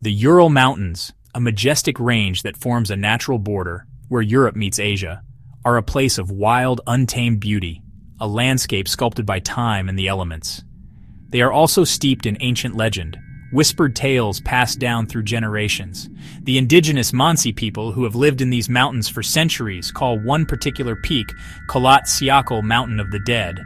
The Ural Mountains, a majestic range that forms a natural border where Europe meets Asia, are a place of wild, untamed beauty, a landscape sculpted by time and the elements. They are also steeped in ancient legend, whispered tales passed down through generations. The indigenous Mansi people who have lived in these mountains for centuries call one particular peak Kholat Syakhl Mountain of the Dead,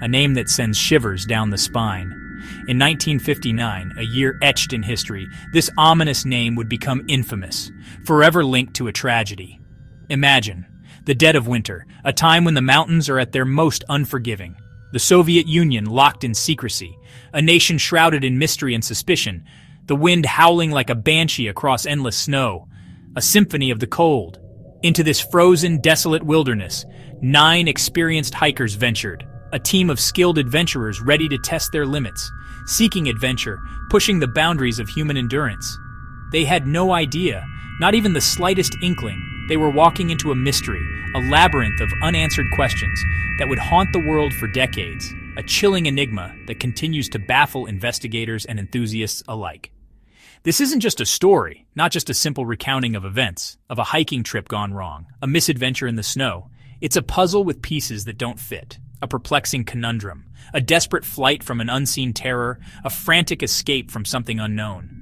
a name that sends shivers down the spine. In 1959, a year etched in history, this ominous name would become infamous, forever linked to a tragedy. Imagine, the dead of winter, a time when the mountains are at their most unforgiving. The Soviet Union locked in secrecy, a nation shrouded in mystery and suspicion, the wind howling like a banshee across endless snow, a symphony of the cold. Into this frozen, desolate wilderness, 9 experienced hikers ventured, a team of skilled adventurers ready to test their limits, seeking adventure, pushing the boundaries of human endurance. They had no idea, not even the slightest inkling, they were walking into a mystery, a labyrinth of unanswered questions that would haunt the world for decades, a chilling enigma that continues to baffle investigators and enthusiasts alike. This isn't just a story, not just a simple recounting of events, of a hiking trip gone wrong, a misadventure in the snow. It's a puzzle with pieces that don't fit, a perplexing conundrum, a desperate flight from an unseen terror, a frantic escape from something unknown.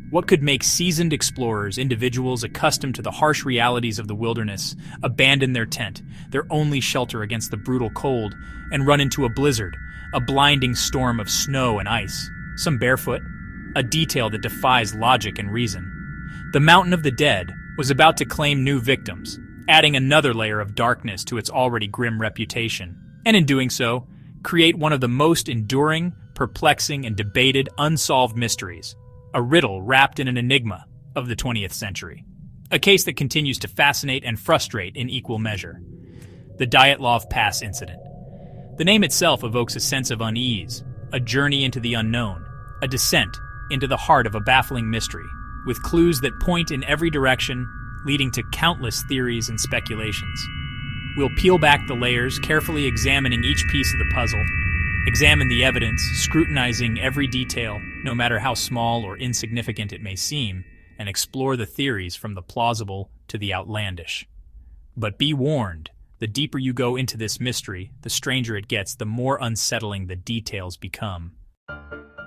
What could make seasoned explorers, individuals accustomed to the harsh realities of the wilderness, abandon their tent, their only shelter against the brutal cold, and run into a blizzard, a blinding storm of snow and ice, some barefoot, a detail that defies logic and reason? The Mountain of the Dead was about to claim new victims, adding another layer of darkness to its already grim reputation, and in doing so, create one of the most enduring, perplexing, and debated unsolved mysteries, a riddle wrapped in an enigma of the 20th century. A case that continues to fascinate and frustrate in equal measure. The Dyatlov Pass incident. The name itself evokes a sense of unease, a journey into the unknown, a descent into the heart of a baffling mystery, with clues that point in every direction, leading to countless theories and speculations. We'll peel back the layers, carefully examining each piece of the puzzle, examine the evidence, scrutinizing every detail, no matter how small or insignificant it may seem, and explore the theories from the plausible to the outlandish. But be warned, the deeper you go into this mystery, the stranger it gets, the more unsettling the details become.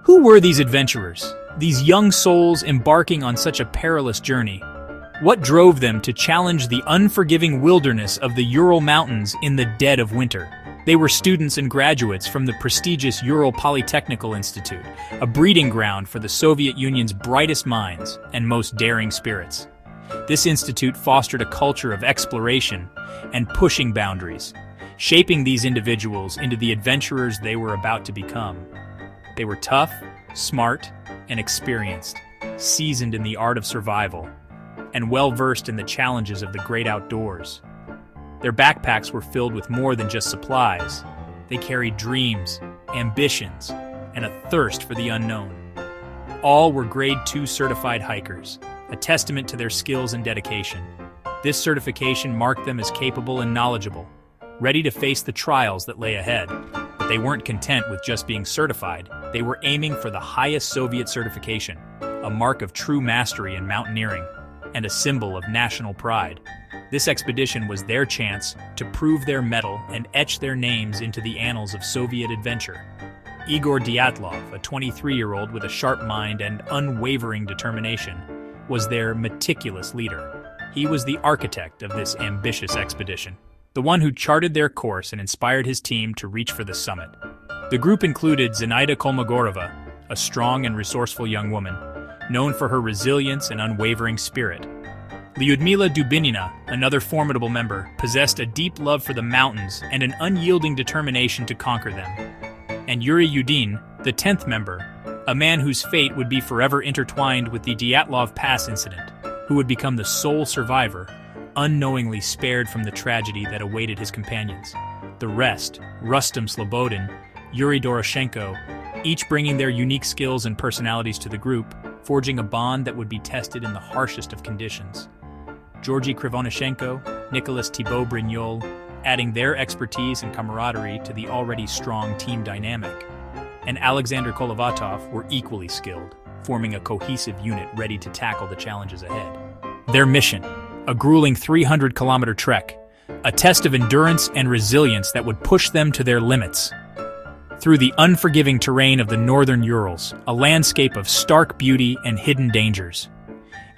Who were these adventurers, these young souls embarking on such a perilous journey? What drove them to challenge the unforgiving wilderness of the Ural Mountains in the dead of winter? They were students and graduates from the prestigious Ural Polytechnical Institute, a breeding ground for the Soviet Union's brightest minds and most daring spirits. This institute fostered a culture of exploration and pushing boundaries, shaping these individuals into the adventurers they were about to become. They were tough, smart, and experienced, seasoned in the art of survival, and well-versed in the challenges of the great outdoors. Their backpacks were filled with more than just supplies. They carried dreams, ambitions, and a thirst for the unknown. All were Grade 2 certified hikers, a testament to their skills and dedication. This certification marked them as capable and knowledgeable, ready to face the trials that lay ahead. But they weren't content with just being certified. They were aiming for the highest Soviet certification, a mark of true mastery in mountaineering, and a symbol of national pride. This expedition was their chance to prove their mettle and etch their names into the annals of Soviet adventure. Igor Dyatlov, a 23-year-old with a sharp mind and unwavering determination, was their meticulous leader. He was the architect of this ambitious expedition, the one who charted their course and inspired his team to reach for the summit. The group included Zenaida Kolmogorova, a strong and resourceful young woman, known for her resilience and unwavering spirit. Lyudmila Dubinina, another formidable member, possessed a deep love for the mountains and an unyielding determination to conquer them. And Yuri Yudin, the 10th member, a man whose fate would be forever intertwined with the Dyatlov Pass incident, who would become the sole survivor, unknowingly spared from the tragedy that awaited his companions. The rest, Rustem Slobodin, Yuri Doroshenko, each bringing their unique skills and personalities to the group, forging a bond that would be tested in the harshest of conditions. Georgy Krivonishenko, Nicholas Thibault Brignol, adding their expertise and camaraderie to the already strong team dynamic. And Alexander Kolovatov were equally skilled, forming a cohesive unit ready to tackle the challenges ahead. Their mission, a grueling 300-kilometer trek, a test of endurance and resilience that would push them to their limits. Through the unforgiving terrain of the northern Urals, a landscape of stark beauty and hidden dangers.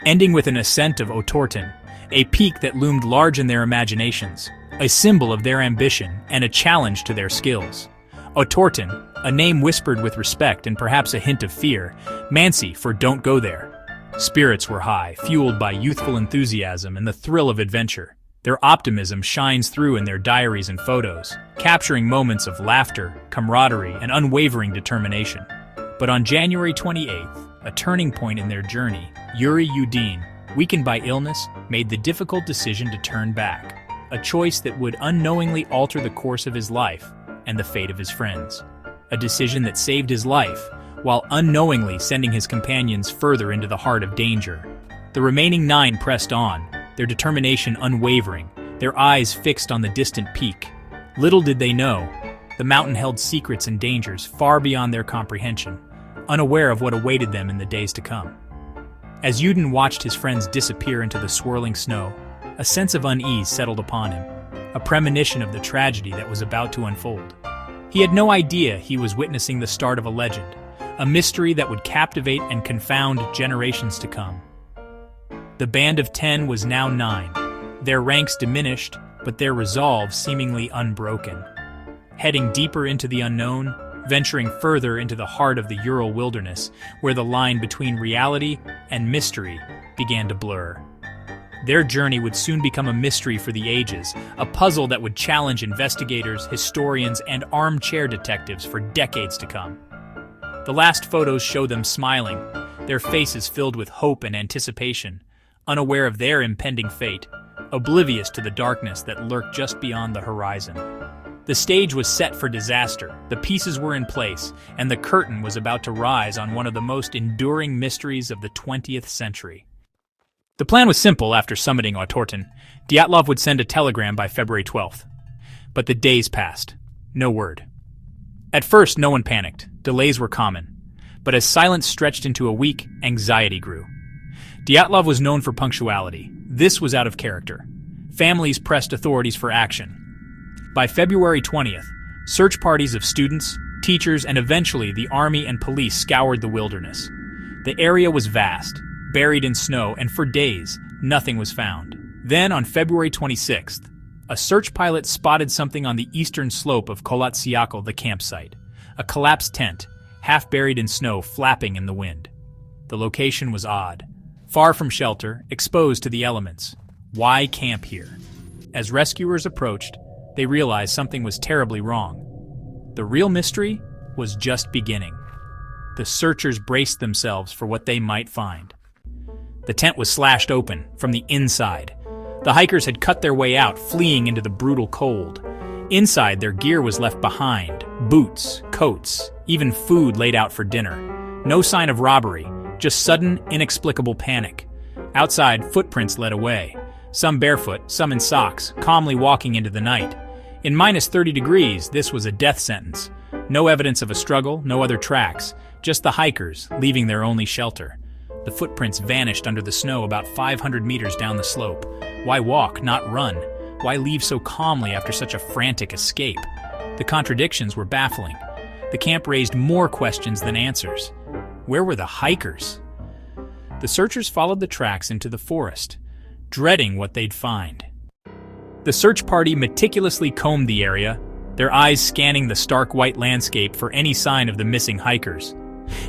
Ending with an ascent of Otorten, a peak that loomed large in their imaginations, a symbol of their ambition and a challenge to their skills. Otorten, a name whispered with respect and perhaps a hint of fear, Mansi for don't go there. Spirits were high, fueled by youthful enthusiasm and the thrill of adventure. Their optimism shines through in their diaries and photos, capturing moments of laughter, camaraderie, and unwavering determination. But on January 28th, a turning point in their journey, Yuri Udin, weakened by illness, made the difficult decision to turn back, a choice that would unknowingly alter the course of his life and the fate of his friends. A decision that saved his life, while unknowingly sending his companions further into the heart of danger. The remaining 9 pressed on, their determination unwavering, their eyes fixed on the distant peak. Little did they know, the mountain held secrets and dangers far beyond their comprehension, unaware of what awaited them in the days to come. As Udin watched his friends disappear into the swirling snow, a sense of unease settled upon him, a premonition of the tragedy that was about to unfold. He had no idea he was witnessing the start of a legend, a mystery that would captivate and confound generations to come. The band of 10 was now 9, their ranks diminished, but their resolve seemingly unbroken. Heading deeper into the unknown, venturing further into the heart of the Ural wilderness, where the line between reality and mystery began to blur. Their journey would soon become a mystery for the ages, a puzzle that would challenge investigators, historians, and armchair detectives for decades to come. The last photos show them smiling, their faces filled with hope and anticipation, unaware of their impending fate, oblivious to the darkness that lurked just beyond the horizon. The stage was set for disaster, the pieces were in place, and the curtain was about to rise on one of the most enduring mysteries of the 20th century. The plan was simple after summiting Otorten. Dyatlov would send a telegram by February 12th. But the days passed. No word. At first, no one panicked. Delays were common. But as silence stretched into a week, anxiety grew. Dyatlov was known for punctuality. This was out of character. Families pressed authorities for action. By February 20th, search parties of students, teachers, and eventually the army and police scoured the wilderness. The area was vast, buried in snow, and for days, nothing was found. Then, on February 26th, a search pilot spotted something on the eastern slope of Kolatsiakal, the campsite. A collapsed tent, half buried in snow, flapping in the wind. The location was odd. Far from shelter, exposed to the elements. Why camp here? As rescuers approached, they realized something was terribly wrong. The real mystery was just beginning. The searchers braced themselves for what they might find. The tent was slashed open from the inside. The hikers had cut their way out, fleeing into the brutal cold. Inside, their gear was left behind. Boots, coats, even food laid out for dinner. No sign of robbery, just sudden, inexplicable panic. Outside, footprints led away. Some barefoot, some in socks, calmly walking into the night. In minus 30 degrees, this was a death sentence. No evidence of a struggle, no other tracks, just the hikers, leaving their only shelter. The footprints vanished under the snow about 500 meters down the slope. Why walk, not run? Why leave so calmly after such a frantic escape? The contradictions were baffling. The camp raised more questions than answers. Where were the hikers? The searchers followed the tracks into the forest, dreading what they'd find. The search party meticulously combed the area, their eyes scanning the stark white landscape for any sign of the missing hikers.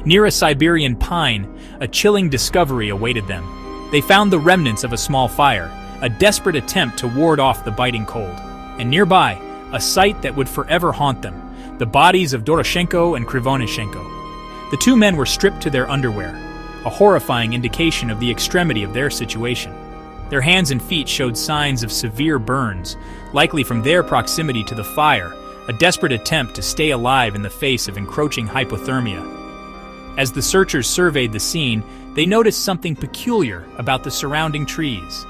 Near a Siberian pine, a chilling discovery awaited them. They found the remnants of a small fire, a desperate attempt to ward off the biting cold. And nearby, a sight that would forever haunt them, the bodies of Doroshenko and Krivonishenko. The two men were stripped to their underwear, a horrifying indication of the extremity of their situation. Their hands and feet showed signs of severe burns, likely from their proximity to the fire, a desperate attempt to stay alive in the face of encroaching hypothermia. As the searchers surveyed the scene, they noticed something peculiar about the surrounding trees.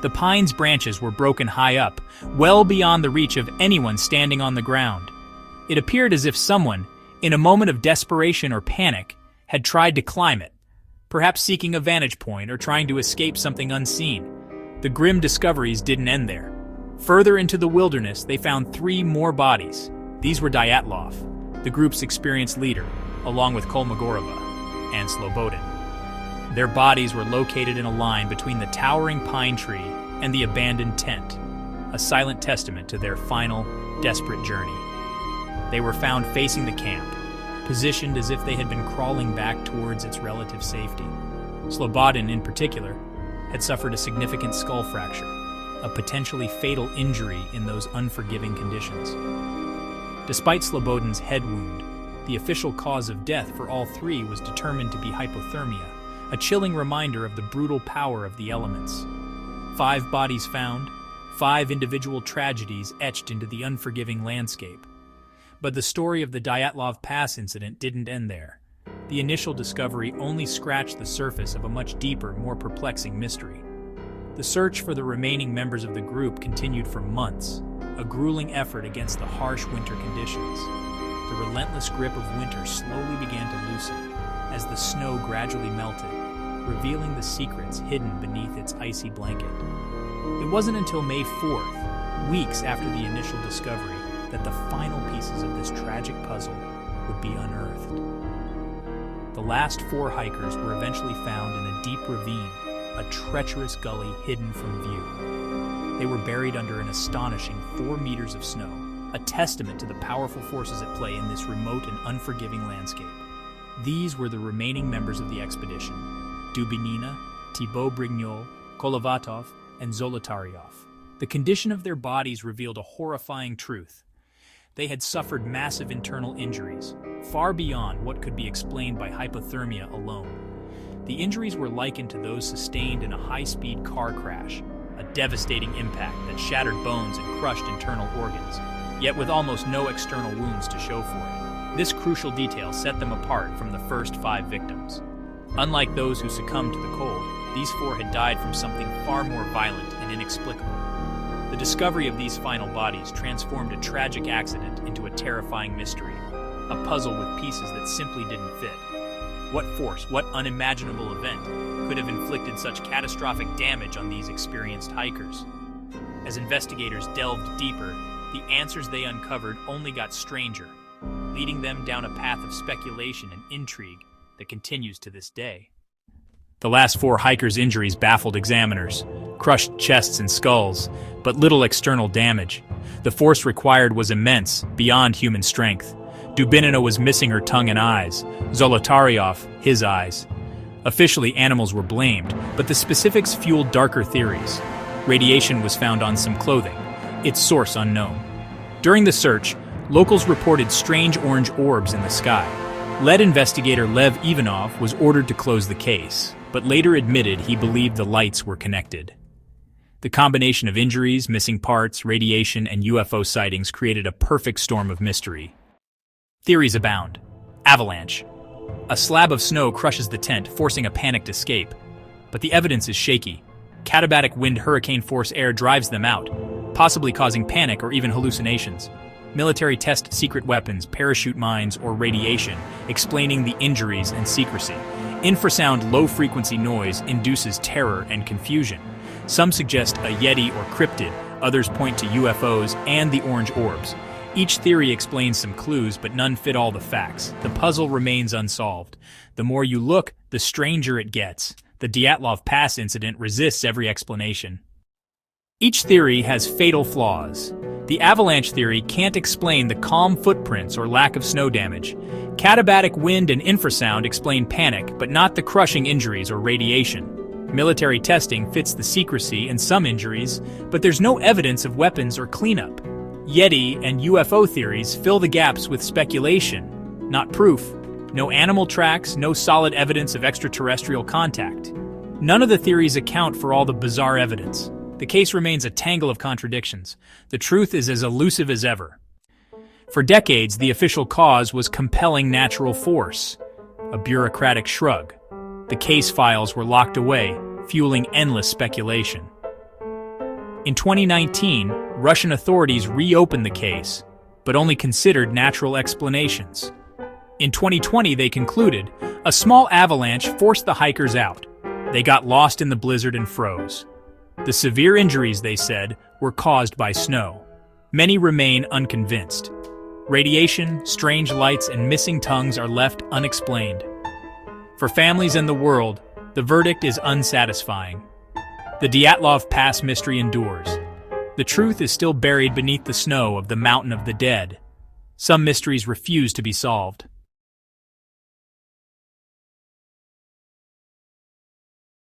The pine's branches were broken high up, well beyond the reach of anyone standing on the ground. It appeared as if someone, in a moment of desperation or panic, had tried to climb it, perhaps seeking a vantage point or trying to escape something unseen. The grim discoveries didn't end there. Further into the wilderness, they found 3 more bodies. These were Dyatlov, the group's experienced leader, along with Kolmogorova and Slobodin. Their bodies were located in a line between the towering pine tree and the abandoned tent, a silent testament to their final, desperate journey. They were found facing the camp, positioned as if they had been crawling back towards its relative safety. Slobodin, in particular, had suffered a significant skull fracture, a potentially fatal injury in those unforgiving conditions. Despite Slobodin's head wound, the official cause of death for all 3 was determined to be hypothermia, a chilling reminder of the brutal power of the elements. 5 bodies found, 5 individual tragedies etched into the unforgiving landscape. But the story of the Dyatlov Pass incident didn't end there. The initial discovery only scratched the surface of a much deeper, more perplexing mystery. The search for the remaining members of the group continued for months, a grueling effort against the harsh winter conditions. The relentless grip of winter slowly began to loosen as the snow gradually melted, revealing the secrets hidden beneath its icy blanket. It wasn't until May 4th, weeks after the initial discovery, that the final pieces of this tragic puzzle would be unearthed. The last 4 hikers were eventually found in a deep ravine, a treacherous gully hidden from view. They were buried under an astonishing 4 meters of snow, a testament to the powerful forces at play in this remote and unforgiving landscape. These were the remaining members of the expedition: Dubinina, Thibaut Brignol, Kolovatov, and Zolotaryov. The condition of their bodies revealed a horrifying truth. They had suffered massive internal injuries, far beyond what could be explained by hypothermia alone. The injuries were likened to those sustained in a high-speed car crash, a devastating impact that shattered bones and crushed internal organs, yet with almost no external wounds to show for it. This crucial detail set them apart from the first 5 victims. Unlike those who succumbed to the cold, these 4 had died from something far more violent and inexplicable. The discovery of these final bodies transformed a tragic accident into a terrifying mystery, a puzzle with pieces that simply didn't fit. What force, what unimaginable event could have inflicted such catastrophic damage on these experienced hikers? As investigators delved deeper, the answers they uncovered only got stranger, leading them down a path of speculation and intrigue that continues to this day. The last 4 hikers' injuries baffled examiners: crushed chests and skulls, but little external damage. The force required was immense, beyond human strength. Dubinina was missing her tongue and eyes, Zolotaryov his eyes. Officially, animals were blamed, but the specifics fueled darker theories. Radiation was found on some clothing, its source unknown. During the search, locals reported strange orange orbs in the sky. Lead investigator Lev Ivanov was ordered to close the case, but later admitted he believed the lights were connected. The combination of injuries, missing parts, radiation, and UFO sightings created a perfect storm of mystery. Theories abound. Avalanche. A slab of snow crushes the tent, forcing a panicked escape. But the evidence is shaky. Katabatic wind hurricane force air drives them out, possibly causing panic or even hallucinations. Military test secret weapons, parachute mines, or radiation, explaining the injuries and secrecy. Infrasound low-frequency noise induces terror and confusion. Some suggest a Yeti or cryptid, others point to UFOs and the orange orbs. Each theory explains some clues, but none fit all the facts. The puzzle remains unsolved. The more you look, the stranger it gets. The Dyatlov Pass incident resists every explanation. Each theory has fatal flaws. The avalanche theory can't explain the calm footprints or lack of snow damage. Katabatic wind and infrasound explain panic, but not the crushing injuries or radiation. Military testing fits the secrecy and some injuries, but there's no evidence of weapons or cleanup. Yeti and UFO theories fill the gaps with speculation, not proof. No animal tracks, no solid evidence of extraterrestrial contact. None of the theories account for all the bizarre evidence. The case remains a tangle of contradictions. The truth is as elusive as ever. For decades, the official cause was compelling natural force, a bureaucratic shrug. The case files were locked away, fueling endless speculation. In 2019, Russian authorities reopened the case, but only considered natural explanations. In 2020, they concluded, a small avalanche forced the hikers out. They got lost in the blizzard and froze. The severe injuries, they said, were caused by snow. Many remain unconvinced. Radiation, strange lights, and missing tongues are left unexplained. For families and the world, the verdict is unsatisfying. The Dyatlov Pass mystery endures. The truth is still buried beneath the snow of the Mountain of the Dead. Some mysteries refuse to be solved.